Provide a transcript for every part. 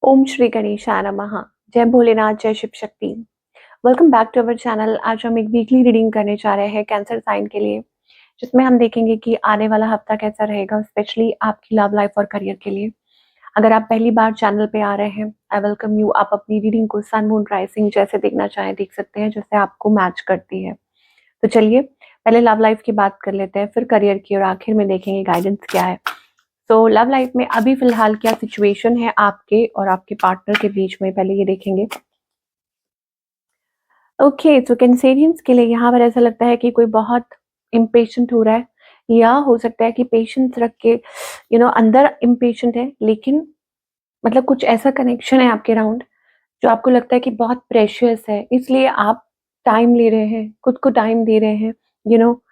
ओम श्री गणेशाय नमः। जय भोलेनाथ, जय Shiv Shakti. Welcome back to our channel. आज हम एक वीकली रीडिंग करने जा रहे हैं कैंसर साइन के लिए, जिसमें हम देखेंगे कि आने वाला हफ्ता कैसा रहेगा, स्पेशली आपकी लव लाइफ और करियर के लिए। अगर आप पहली बार चैनल पे आ रहे हैं, आई वेलकम यू। आप अपनी रीडिंग को सन मून राइजिंग जैसे देखना चाहें देख सकते हैं, जैसे आपको मैच करती है। तो चलिए पहले लव लाइफ की बात कर लेते हैं, फिर करियर की, और आखिर में देखेंगे गाइडेंस क्या है। तो लव लाइफ में अभी फिलहाल क्या सिचुएशन है आपके और आपके पार्टनर के बीच में, पहले ये देखेंगे। ओके, तो कैंसेरियंस के लिए यहाँ पर ऐसा लगता है कि कोई बहुत इम्पेशेंट हो रहा है, या हो सकता है कि पेशेंस रख के अंदर इम्पेशेंट है, लेकिन मतलब कुछ ऐसा कनेक्शन है आपके अराउंड जो आपको लगता है कि बहुत प्रेशियस है, इसलिए आप टाइम ले रहे हैं, खुद को टाइम दे रहे हैं, यू नो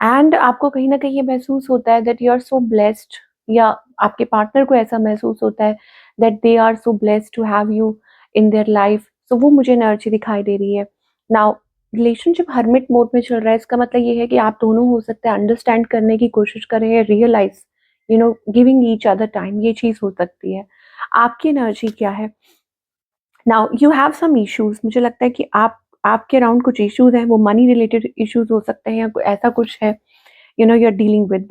एंड आपको कहीं न कहीं ये महसूस होता है that you are so blessed, या आपके पार्टनर को ऐसा महसूस होता है that they are so blessed to have you in their life. So वो मुझे एनर्जी दिखाई दे रही है। नाउ रिलेशनशिप हर्मिट मोड में चल रहा है, इसका मतलब ये है कि आप दोनों हो सकते हैं अंडरस्टैंड करने की कोशिश कर रहे हैं, realise giving each other time, ये चीज़ हो सकती है। आपकी एनर्जी क्या है? Now you have some issues, मुझे लगता है कि आपके अराउंड कुछ इश्यूज़ हैं, वो मनी रिलेटेड इश्यूज़ हो सकते हैं, या कोई ऐसा कुछ है you are dealing with,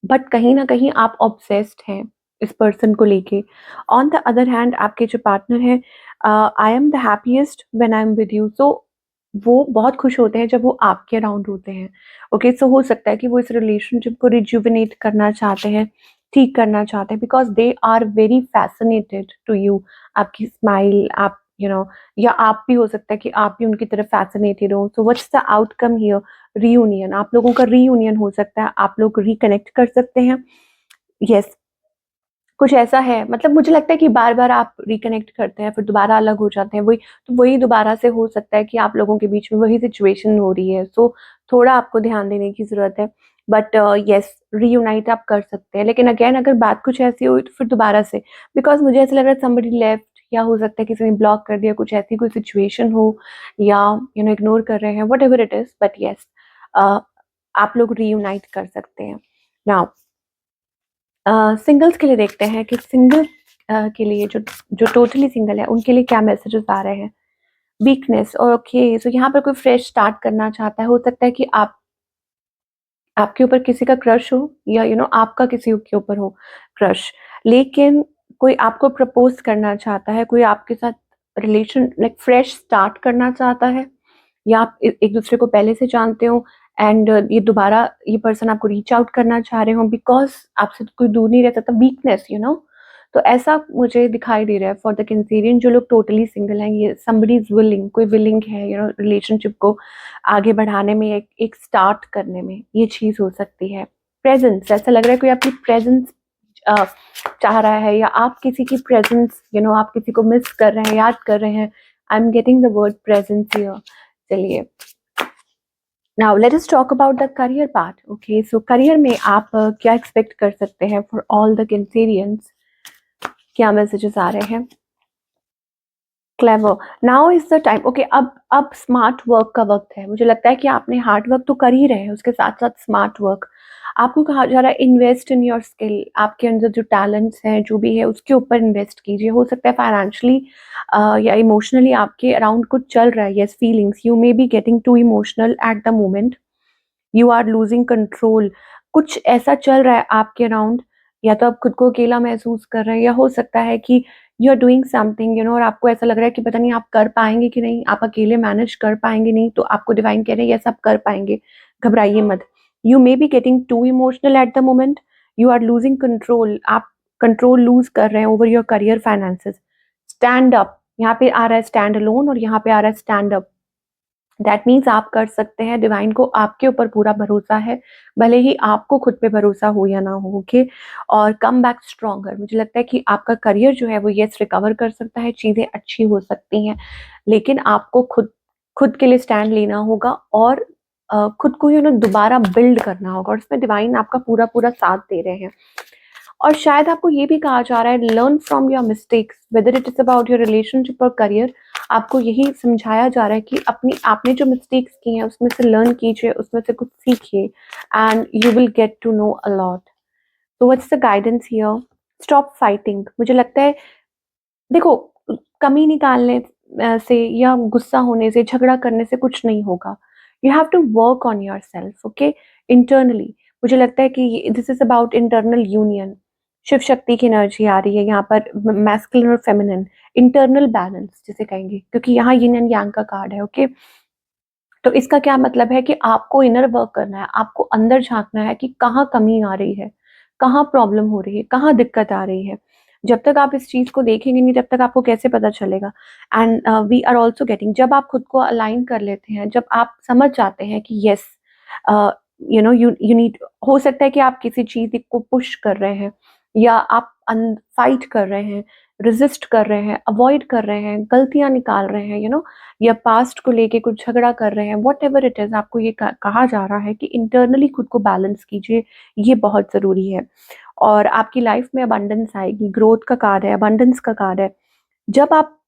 but कहीं न कहीं आप ऑब्सेस्ड हैं इस पर्सन को लेके। ऑन द अदर हैंड आपके जो पार्टनर हैं, I am the happiest when I am with you, so वो बहुत खुश होते हैं जब वो आपके अराउंड होते हैं। ओके, सो हो सकता है कि वो इस रिलेशनशिप को रिजुविनेट करना चाहते हैं, ठीक करना चाहते हैं, because they are very fascinated to you. आपकी स्माइल, आप या आप भी हो सकता है कि आप भी उनकी तरफ fascinated हो। So what's the outcome here? Reunion, आप लोगों का रीयूनियन हो सकता है, आप लोग रिकनेक्ट कर सकते हैं। यस, कुछ ऐसा है, मतलब मुझे लगता है कि बार-बार आप रिकनेक्ट करते हैं, फिर दोबारा अलग हो जाते हैं, वही दोबारा से हो सकता है कि आप लोगों के बीच में वही सिचुएशन हो रही है। सो थोड़ा आपको ध्यान देने की ज़रूरत है। बट येस, रीयूनाइट आप कर सकते हैं। लेकिन अगेन अगर बात कुछ ऐसी हुई तो फिर दोबारा से, बिकॉज़ मुझे ऐसा लग रहा है समबडी लेफ्ट, या हो सकता है किसी ने ब्लॉक कर दिया, कुछ ऐसी कोई सिचुएशन हो, या इग्नोर कर रहे हैं, whatever it is, but yes uh, आप लोग रीयूनाइट कर सकते हैं। नाउ सिंगल्स के लिए देखते हैं कि सिंगल के लिए जो जो टोटली सिंगल है उनके लिए क्या मैसेजेस आ रहे हैं। वीकनेस, ओके, सो यहाँ पर कोई फ्रेश स्टार्ट करना चाहता है, हो सकता है कि आपके ऊपर किसी का क्रश हो, या आपका किसी के ऊपर हो क्रश, लेकिन कोई आपको प्रपोज करना चाहता है, कोई आपके साथ रिलेशन लाइक फ्रेश स्टार्ट करना चाहता है, या आप एक दूसरे को पहले से जानते हो, एंड ये दोबारा ये पर्सन आपको रीच आउट करना चाह रहे हो, बिकॉज आपसे तो कोई दूर नहीं रह सकता, वीकनेस तो ऐसा मुझे दिखाई दे रहा है फॉर द कैंसेरियन। जो लोग टोटली सिंगल हैं, ये समबडी इज विलिंग, कोई विलिंग है रिलेशनशिप को आगे बढ़ाने में, एक स्टार्ट करने में, ये चीज हो सकती है। प्रेजेंस, ऐसा लग रहा है कोई आपकी प्रेजेंस चाह रहा है, या आप किसी की प्रेजेंस आप किसी को मिस कर रहे हैं, याद कर रहे हैं। I am getting the word presence here. चलिए, now let us talk about the career part. Okay, so career में आप क्या एक्सपेक्ट कर सकते हैं फॉर ऑल द कैंसेरियंस? क्या मैसेजेस आ रहे हैं? Clever, now is the time. Okay, अब स्मार्ट वर्क का वक्त है। मुझे लगता है कि आपने हार्ड वर्क तो कर ही रहे हैं, उसके साथ साथ स्मार्ट वर्क आपको कहा जा रहा है। इन्वेस्ट इन योर स्किल, आपके अंदर जो टैलेंट्स हैं, जो भी है, उसके ऊपर इन्वेस्ट कीजिए। हो सकता है फाइनेंशियली या इमोशनली आपके अराउंड कुछ चल रहा है। Yes, feelings, you may be getting too emotional at the moment, you are losing control, कुछ ऐसा चल रहा है आपके अराउंड। या तो आप खुद को अकेला महसूस कर रहे हैं, या हो सकता है कि यू आर डूइंग समथिंग और आपको ऐसा लग रहा है कि पता नहीं आप कर पाएंगे कि नहीं, आप अकेले मैनेज कर पाएंगे नहीं, तो आपको डिवाइन कह रहे हैं यस आप कर पाएंगे, घबराइए मत। You may be getting too emotional at the moment, you are losing control, आप कंट्रोल लूज कर रहे हैं over your career finances. Stand up, यहाँ पे आ रहा है स्टैंड अलोन, और यहाँ पे आ रहा है स्टैंड अप। दैट मीन्स आप कर सकते हैं, डिवाइन को आपके ऊपर पूरा भरोसा है, भले ही आपको खुद पे भरोसा हो या ना हो। ओके, और कम बैक स्ट्रॉन्गर, मुझे लगता है कि आपका करियर जो है वो यस रिकवर कर सकता है, चीज़ें अच्छी हो सकती हैं, लेकिन आपको खुद खुद के लिए स्टैंड लेना होगा, और खुद को दोबारा बिल्ड करना होगा, और इसमें डिवाइन आपका पूरा पूरा साथ दे रहे हैं। और शायद आपको ये भी कहा जा रहा है learn from your mistakes, whether it is about your relationship और करियर। आपको यही समझाया जा रहा है कि अपनी आपने जो मिस्टेक्स की हैं उसमें से लर्न कीजिए, उसमें से कुछ सीखिए, and you will get to know a lot. तो what's the guidance here? Stop fighting, मुझे लगता है देखो, कमी निकालने से या गुस्सा होने से, झगड़ा करने से कुछ नहीं होगा। You have to work on yourself, okay? Internally मुझे लगता है कि this is about internal union. Shiv Shakti की एनर्जी आ रही है यहाँ पर, मैस्कुलिन और फेमिनिन, इंटरनल बैलेंस जिसे कहेंगे, क्योंकि यहाँ यिन एंड यांग का कार्ड है, ओके? तो इसका क्या मतलब है कि आपको इनर वर्क करना है, आपको अंदर झाँकना है कि कहाँ कमी आ रही है, कहाँ प्रॉब्लम हो रही है, कहाँ दिक्कत आ रही है। जब तक आप इस चीज़ को देखेंगे नहीं, तब तक आपको कैसे पता चलेगा? And we are also getting, जब आप खुद को अलाइन कर लेते हैं, जब आप समझ जाते हैं कि येस, अ, यू नीड, हो सकता है कि आप किसी चीज़ को पुश कर रहे हैं या आप फाइट कर रहे हैं, रेज़िस्ट कर रहे हैं, अवॉइड कर रहे हैं, गलतियाँ निकाल रहे हैं, या पास्ट को लेके कुछ झगड़ा कर रहे हैं, व्हाटएवर इट इज़, आपको ये कहा जा रहा है कि इंटरनली खुद को बैलेंस कीजिए, ये बहुत ज़रूरी है। और आपकी लाइफ में अबंडेंस आएगी, ग्रोथ का कार्ड है, अबंडेंस का कार्ड है। जब आप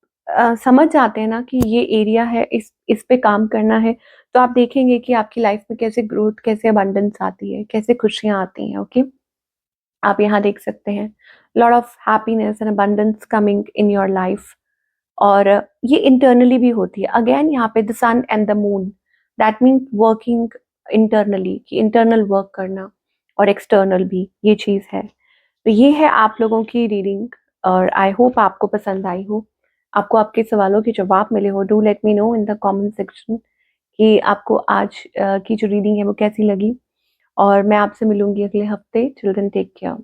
समझ जाते हैं ना कि ये एरिया है, इस पे काम करना है, तो आप देखेंगे कि आपकी लाइफ में कैसे ग्रोथ, कैसे अबंडेंस आती है, कैसे खुशियाँ आती हैं, ओके? आप यहाँ देख सकते हैं, lot of happiness and abundance coming in your life. और ये इंटरनली भी होती है। अगेन यहाँ पे the sun and the moon, that means working internally, कि इंटरनल वर्क करना, और एक्सटर्नल भी ये चीज़ है। तो ये है आप लोगों की रीडिंग, और आई होप आपको पसंद आई हो, आपको आपके सवालों के जवाब मिले हो। Do let me know in the comment section कि आपको आज की जो रीडिंग है वो कैसी लगी, और मैं आपसे मिलूंगी अगले हफ्ते। Children take care.